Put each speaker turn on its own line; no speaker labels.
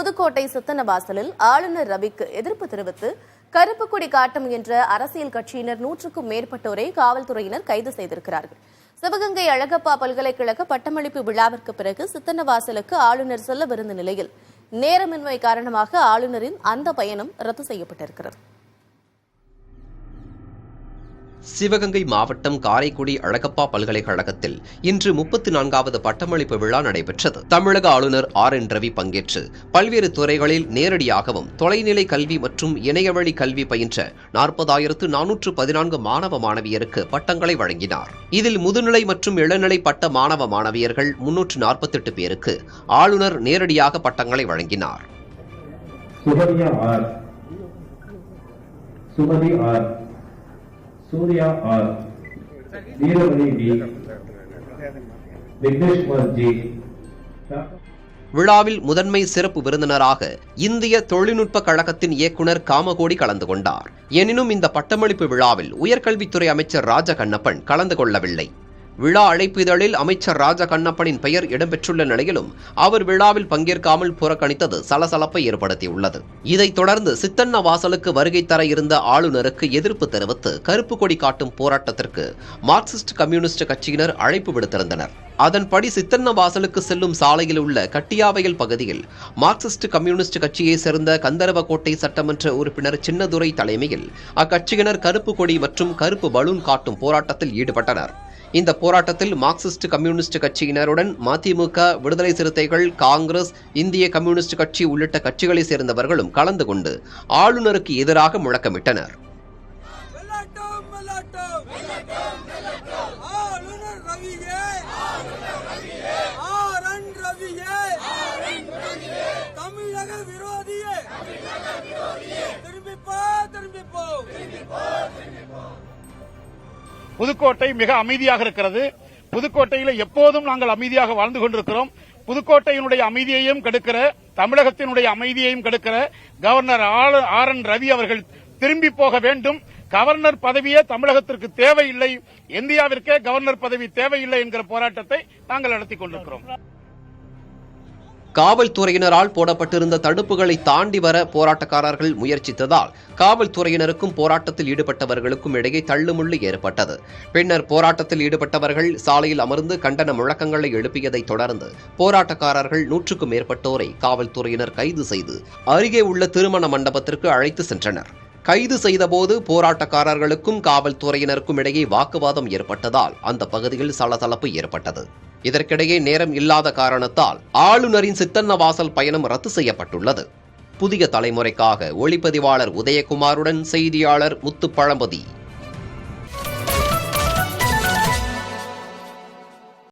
புதுக்கோட்டை சித்தன்னவாசலில் ஆளுநர் ரவிக்கு எதிர்ப்பு தெரிவித்து கருப்பு கொடி காட்டும் என்ற அரசியல் கட்சியினர் 100க்கும் மேற்பட்டோரை காவல்துறையினர் கைது செய்திருக்கிறார்கள். சிவகங்கை அழகப்பா பல்கலைக்கழக பட்டமளிப்பு விழாவிற்கு பிறகு சித்தன்னவாசலுக்கு ஆளுநர் செல்லவிருந்த நிலையில் நேரமின்மை காரணமாக ஆளுநரின் அந்த பயணம் ரத்து செய்யப்பட்டிருக்கிறது.
சிவகங்கை மாவட்டம் காரைக்குடி அழகப்பா பல்கலைக்கழகத்தில் இன்று 34வது பட்டமளிப்பு விழா நடைபெற்றது. தமிழக ஆளுநர் RN ரவி பங்கேற்று பல்வேறு துறைகளில் நேரடியாகவும் தொலைநிலை கல்வி மற்றும் இணையவழி கல்வி பயின்ற 40,414 மாணவ மாணவியருக்கு பட்டங்களை வழங்கினார். இதில் முதுநிலை மற்றும் இளநிலை பட்ட மாணவ மாணவியர்கள் 348 பேருக்கு ஆளுநர் நேரடியாக பட்டங்களை வழங்கினார்.
Surya R, Veeramani D, Vigneshwar G.
விழாவில் முதன்மை சிறப்பு விருந்தினராக இந்திய தொழில்நுட்ப கழகத்தின் இயக்குநர் காமகோடி கலந்து கொண்டார். எனினும் இந்த பட்டமளிப்பு விழாவில் உயர்கல்வித்துறை அமைச்சர் ராஜ கண்ணப்பன் கலந்து கொள்ளவில்லை. விழா அழைப்பு இதழில் அமைச்சர் ராஜ கண்ணப்பனின் பெயர் இடம்பெற்றுள்ள நிலையிலும் அவர் விழாவில் பங்கேற்காமல் புறக்கணித்தது சலசலப்பை ஏற்படுத்தியுள்ளது. இதைத் தொடர்ந்து சித்தன்னவாசலுக்கு வருகை தர இருந்த ஆளுநருக்கு எதிர்ப்பு தெரிவித்து கருப்பு கொடி காட்டும் போராட்டத்திற்கு மார்க்சிஸ்ட் கம்யூனிஸ்ட் கட்சியினர் அழைப்பு விடுத்திருந்தனர். அதன்படி சித்தன்னவாசலுக்கு செல்லும் சாலையில் உள்ள கட்டியாவயல் பகுதியில் மார்க்சிஸ்ட் கம்யூனிஸ்ட் கட்சியைச் சேர்ந்த கந்தரவக்கோட்டை சட்டமன்ற உறுப்பினர் சின்னதுரை தலைமையில் அக்கட்சியினர் கருப்பு கொடி மற்றும் கருப்பு பலூன் காட்டும் போராட்டத்தில் ஈடுபட்டனர். இந்த போராட்டத்தில் மார்க்சிஸ்ட் கம்யூனிஸ்ட் கட்சியினருடன் மதிமுக, விடுதலை சிறுத்தைகள், காங்கிரஸ், இந்திய கம்யூனிஸ்ட் கட்சி உள்ளிட்ட கட்சிகளைச் சேர்ந்தவர்களும் கலந்து கொண்டு ஆளுநருக்கு எதிராக முழக்கமிட்டனர்.
புதுக்கோட்டை மிக அமைதியாக இருக்கிறது. புதுக்கோட்டையில் எப்போதும் நாங்கள் அமைதியாக வாழ்ந்து கொண்டிருக்கிறோம். புதுக்கோட்டையினுடைய அமைதியையும் கெடுக்கிற, தமிழகத்தினுடைய அமைதியையும் கெடுக்கிற கவர்னர் RN ரவி அவர்கள் திரும்பி போக வேண்டும். கவர்னர் பதவியே தமிழகத்திற்கு தேவையில்லை, இந்தியாவிற்கே கவர்னர் பதவி தேவையில்லை என்கிற போராட்டத்தை நாங்கள் நடத்திக் கொண்டிருக்கிறோம்.
காவல்துறையினரால் போடப்பட்டிருந்த தடுப்புகளை தாண்டி வர போராட்டக்காரர்கள் முயற்சித்ததால் காவல்துறையினருக்கும் போராட்டத்தில் ஈடுபட்டவர்களுக்கும் இடையே தள்ளுமுள்ளு ஏற்பட்டது. பின்னர் போராட்டத்தில் ஈடுபட்டவர்கள் சாலையில் அமர்ந்து கண்டன முழக்கங்களை எழுப்பியதைத் தொடர்ந்து போராட்டக்காரர்கள் 100க்கும் மேற்பட்டோரை காவல்துறையினர் கைது செய்து அருகே உள்ள திருமண மண்டபத்திற்கு அழைத்து சென்றனர். கைது செய்தபோது போராட்டக்காரர்களுக்கும் காவல்துறையினருக்கும் இடையே வாக்குவாதம் ஏற்பட்டதால் அந்த பகுதியில் சலசலப்பு ஏற்பட்டது. இதற்கிடையே நேரம் இல்லாத காரணத்தால் ஆளுநரின் சித்தன்னவாசல் பயணம் ரத்து செய்யப்பட்டுள்ளது. புதிய தலைமுறைக்காக ஒளிப்பதிவாளர் உதயகுமாருடன் செய்தியாளர் முத்துப்பழம்பதி.